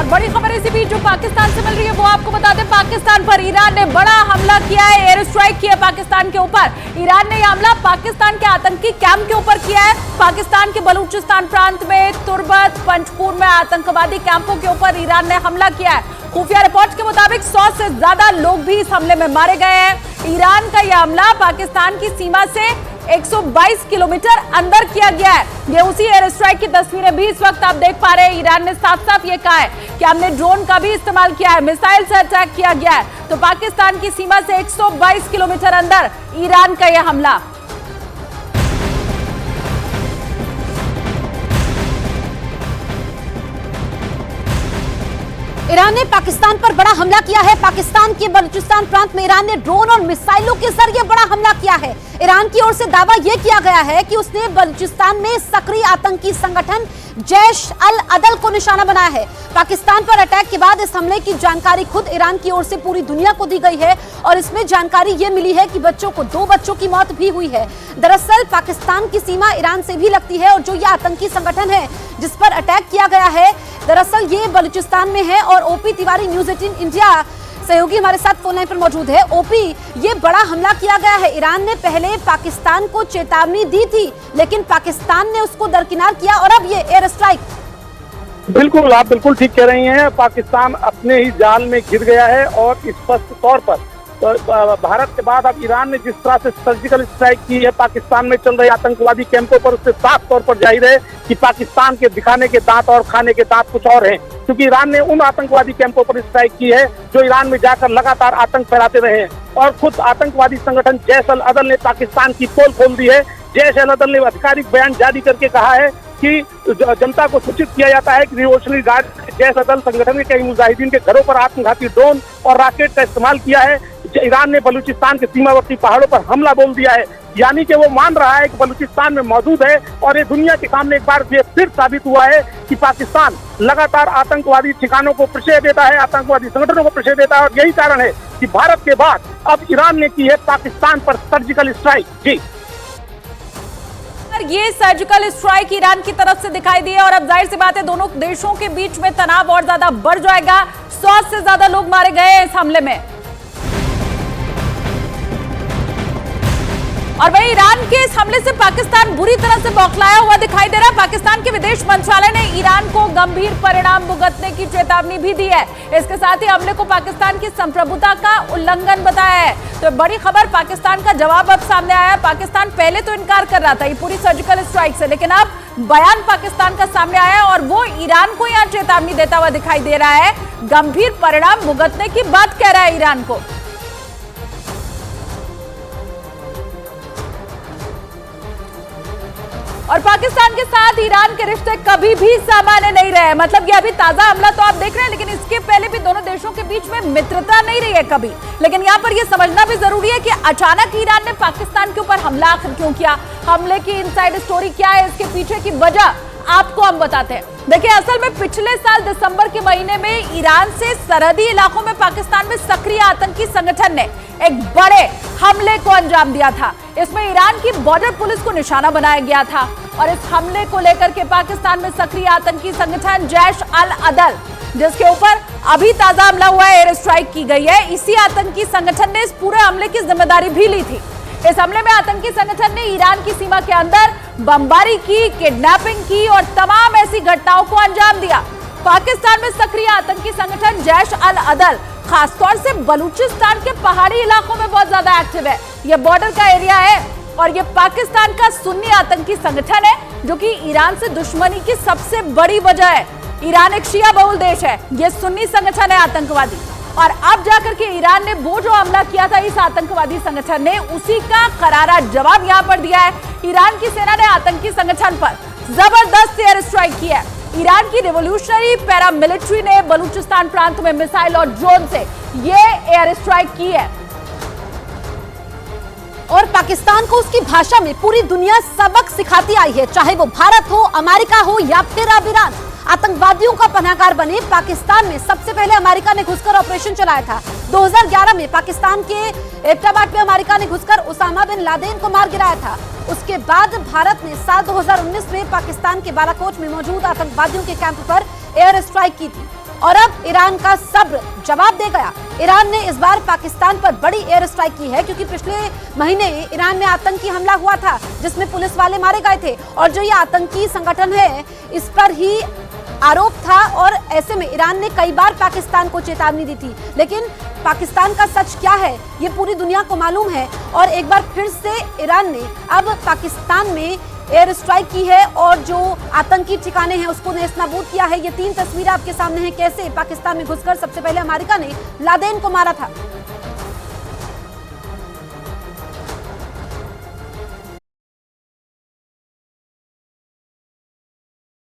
और बड़ी खबर इसी बीच जो पाकिस्तान से मिल रही है वो आपको बता दें। पाकिस्तान पर ईरान ने बड़ा हमला किया है, एयर स्ट्राइक किया पाकिस्तान के ऊपर। ईरान ने यह हमला पाकिस्तान के आतंकी कैंप के ऊपर किया है। पाकिस्तान के बलूचिस्तान प्रांत में तुर्बत पंजपुर में आतंकवादी कैंपों के ऊपर ईरान ने हमला किया है। खुफिया रिपोर्ट के मुताबिक 100 से ज्यादा लोग भी इस हमले में मारे गए हैं। ईरान का यह हमला पाकिस्तान की सीमा से 122 किलोमीटर अंदर किया गया है। ये उसी एयर स्ट्राइक की तस्वीरें भी इस वक्त आप देख पा रहे हैं। ईरान ने साफ साफ ये कहा है कि हमने ड्रोन का भी इस्तेमाल किया है, मिसाइल से अटैक किया गया है। तो पाकिस्तान की सीमा से 122 किलोमीटर अंदर ईरान का यह हमला। ईरान ने पाकिस्तान पर बड़ा हमला किया है। पाकिस्तान के बलूचिस्तान प्रांत में ईरान ने ड्रोन और मिसाइलों के जरिए बड़ा हमला किया है। ईरान की ओर से दावा यह किया गया है कि उसने बलूचिस्तान में सक्रिय आतंकी संगठन जैश अल अदल को निशाना बनाया है। पाकिस्तान पर अटैक के बाद इस हमले की जानकारी खुद ईरान की ओर से पूरी दुनिया को दी गई है और इसमें जानकारी ये मिली है कि 2 बच्चों की मौत भी हुई है। दरअसल पाकिस्तान की सीमा ईरान से भी लगती है और जो ये आतंकी संगठन है जिस पर अटैक किया गया है, दरअसल ये बलूचिस्तान में है। और ओपी तिवारी न्यूज 18 इंडिया सहयोगी हमारे साथ फोन लाइन पर मौजूद है। ओपी, ये बड़ा हमला किया गया है। ईरान ने पहले पाकिस्तान को चेतावनी दी थी लेकिन पाकिस्तान ने उसको दरकिनार किया और अब ये एयर स्ट्राइक। बिल्कुल, आप बिल्कुल ठीक कह रही हैं। पाकिस्तान अपने ही जाल में घिर गया है और स्पष्ट तौर पर भारत के बाद अब ईरान ने जिस तरह से सर्जिकल स्ट्राइक की है पाकिस्तान में चल रहे आतंकवादी कैंपों पर, उससे साफ तौर पर जाहिर है कि पाकिस्तान के दिखाने के दांत और खाने के दांत कुछ और हैं। क्योंकि ईरान ने उन आतंकवादी कैंपों पर स्ट्राइक की है जो ईरान में जाकर लगातार आतंक फैलाते रहे हैं। और खुद आतंकवादी संगठन जैश अल अदल ने पाकिस्तान की पोल खोल दी है। जैश अल अदल ने आधिकारिक बयान जारी करके कहा है कि जनता को सूचित किया जाता है कि रिवोल्यूशनरी गार्ड जैश अदल संगठन के कई मुजाहिदीन के घरों पर आत्मघाती ड्रोन और रॉकेट का इस्तेमाल किया है। ईरान ने बलूचिस्तान के सीमावर्ती पहाड़ों पर हमला बोल दिया है, यानी कि वो मान रहा है कि बलूचिस्तान में मौजूद है। और ये दुनिया के सामने एक बार फिर साबित हुआ है कि पाकिस्तान लगातार आतंकवादी ठिकानों को प्रश्रय देता है, आतंकवादी संगठनों को प्रश्रय देता है। और यही कारण है कि भारत के बाद अब ईरान ने की है पाकिस्तान पर सर्जिकल स्ट्राइक। जी, ये सर्जिकल स्ट्राइक ईरान की तरफ से दिखाई दी है और अब जाहिर सी बात है दोनों देशों के बीच में तनाव और ज्यादा बढ़ जाएगा। 100 से ज्यादा लोग मारे गए हैं इस हमले में। और वहीं ईरान के इस हमले से पाकिस्तान बुरी तरह से बौखलाया हुआ दिखाई दे रहा है। पाकिस्तान के विदेश मंत्रालय ने ईरान को गंभीर परिणाम भुगतने की चेतावनी भी दी है। इसके साथ ही हमले को पाकिस्तान की संप्रभुता का उल्लंघन बताया है। तो बड़ी खबर, पाकिस्तान का जवाब अब सामने आया है। पाकिस्तान पहले तो इनकार कर रहा था ये पूरी सर्जिकल स्ट्राइक से, लेकिन अब बयान पाकिस्तान का सामने आया और वो ईरान को यहां चेतावनी देता हुआ दिखाई दे रहा है। गंभीर परिणाम भुगतने की बात कह रहा है ईरान को। और पाकिस्तान के साथ ईरान के रिश्ते कभी भी सामान्य नहीं रहे। मतलब ये अभी ताजा हमला तो आप देख रहे हैं, लेकिन इसके पहले भी दोनों देशों के बीच में मित्रता नहीं रही है कभी। लेकिन यहाँ पर ये समझना भी जरूरी है कि अचानक ईरान ने पाकिस्तान के ऊपर हमला आखिर क्यों किया, हमले की इनसाइड स्टोरी क्या है, इसके पीछे की वजह आपको हम बताते हैं। देखिए, असल में पिछले साल दिसंबर के महीने में ईरान से सरहदी इलाकों में पाकिस्तान में सक्रिय आतंकी संगठन ने एक बड़े हमले को अंजाम दिया था। इसमें ईरान की बॉर्डर पुलिस को निशाना बनाया गया था और इस हमले को लेकर के पाकिस्तान में सक्रिय आतंकी संगठन जैश अल अदल, जिसके ऊपर अभी ताजा हमला हुआ है, एयर स्ट्राइक की गई है, इसी आतंकी संगठन ने इस पूरे हमले की जिम्मेदारी भी ली थी। इस हमले में आतंकी संगठन ने ईरान की सीमा के अंदर बमबारी की, किडनैपिंग की और तमाम ऐसी घटनाओं को अंजाम दिया। पाकिस्तान में सक्रिय आतंकी संगठन जैश अल अदल खासतौर से बलूचिस्तान के पहाड़ी इलाकों में बहुत ज्यादा एक्टिव है। यह बॉर्डर का एरिया है और ये पाकिस्तान का सुन्नी आतंकी संगठन है जो कि ईरान से दुश्मनी की सबसे बड़ी वजह है। ईरान एक शिया बहुल देश है, ये सुन्नी संगठन है आतंकवादी। और अब जाकर के ईरान ने वो जो हमला किया था इस आतंकवादी संगठन ने, उसी का करारा जवाब यहां पर दिया है। ईरान की सेना ने आतंकी संगठन पर जबरदस्त एयर स्ट्राइक किया है। ईरान की रिवोल्यूशनरी पैरामिलिट्री ने बलूचिस्तान प्रांत में मिसाइल और ड्रोन से ये एयर स्ट्राइक की है। और पाकिस्तान को उसकी भाषा में पूरी दुनिया सबक सिखाती आई है, चाहे वो भारत हो, अमेरिका हो या फिर अब ईरान। आतंकवादियों का पनाहगार बने पाकिस्तान में सबसे पहले अमेरिका ने घुसकर ऑपरेशन चलाया था। 2011 में पाकिस्तान के एबटाबाद में अमेरिका ने घुसकर उसामा बिन लादेन को मार गिराया था। उसके बाद भारत ने साल 2019 में पाकिस्तान के बालाकोट में मौजूद आतंकवादियों के कैंप पर एयर स्ट्राइक की थी। और अब ईरान का सब्र जवाब दे गया। ईरान ने इस बार पाकिस्तान पर बड़ी एयर स्ट्राइक की है, क्योंकि पिछले महीने ईरान में आतंकी हमला हुआ था जिसमें पुलिस वाले मारे गए थे, और जो ये आतंकी संगठन है इस पर ही आरोप था, और ऐसे में ईरान ने कई बार पाकिस्तान को चेतावनी दी थी। लेकिन पाकिस्तान का सच क्या है ये पूरी दुनिया को मालूम है, और एक बार फिर से ईरान ने अब पाकिस्तान में एयर स्ट्राइक की है और जो आतंकी ठिकाने हैं उसको नेस्तनाबूद किया है। ये 3 तस्वीरें आपके सामने हैं, कैसे पाकिस्तान में घुसकर सबसे पहले अमेरिका ने लादेन को मारा था।